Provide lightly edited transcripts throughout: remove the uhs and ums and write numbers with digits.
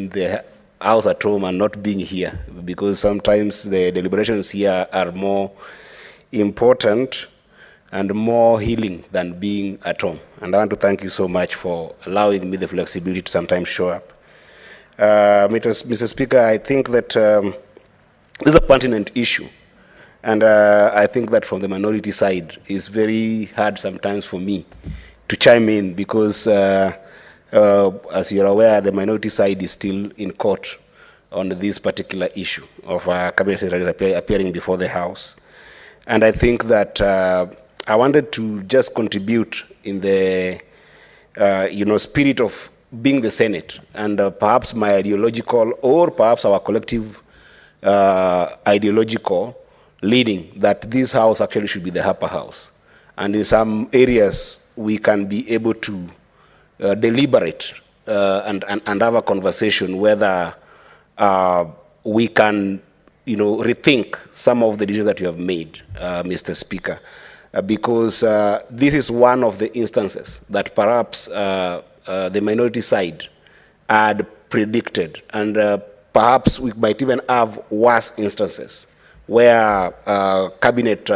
the house at home and not being here, because sometimes the deliberations here are more important and more healing than being at home. And I want to thank you so much for allowing me the flexibility to sometimes show up. Mr. Speaker, I think that this is a pertinent issue. And I think that from the minority side, it's very hard sometimes for me to chime in because as you're aware, the minority side is still in court on this particular issue of cabinet secretaries appearing before the House. And I think that I wanted to just contribute in the spirit of being the Senate, and perhaps my ideological or perhaps our collective ideological leading that this House actually should be the upper house. And in some areas, we can be able to deliberate and have a conversation whether we can, rethink some of the decisions that you have made, Mr. Speaker, because this is one of the instances that perhaps the minority side had predicted, and perhaps we might even have worse instances where cabinet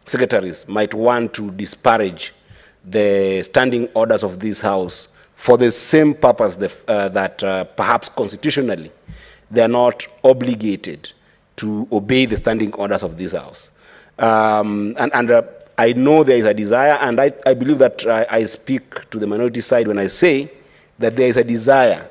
secretaries might want to disparage the standing orders of this House for the same purpose that perhaps constitutionally they are not obligated to obey the standing orders of this House. I know there is a desire, and I believe that I speak to the minority side when I say that there is a desire,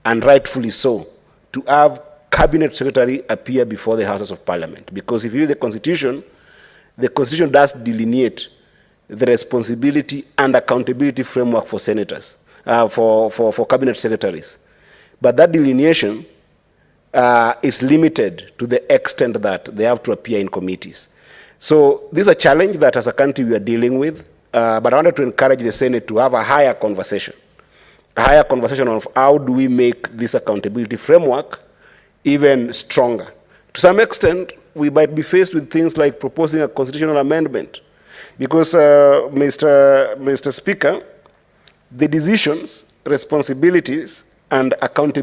and rightfully so, to have cabinet secretary appear before the Houses of Parliament. Because if you read the Constitution does delineate the responsibility and accountability framework for senators, for cabinet secretaries. But that delineation is limited to the extent that they have to appear in committees. So this is a challenge that as a country we are dealing with, but I wanted to encourage the Senate to have a higher conversation of how do we make this accountability framework even stronger. To some extent, we might be faced with things like proposing a constitutional amendment, because, Mr. Speaker, the decisions, responsibilities, and accountability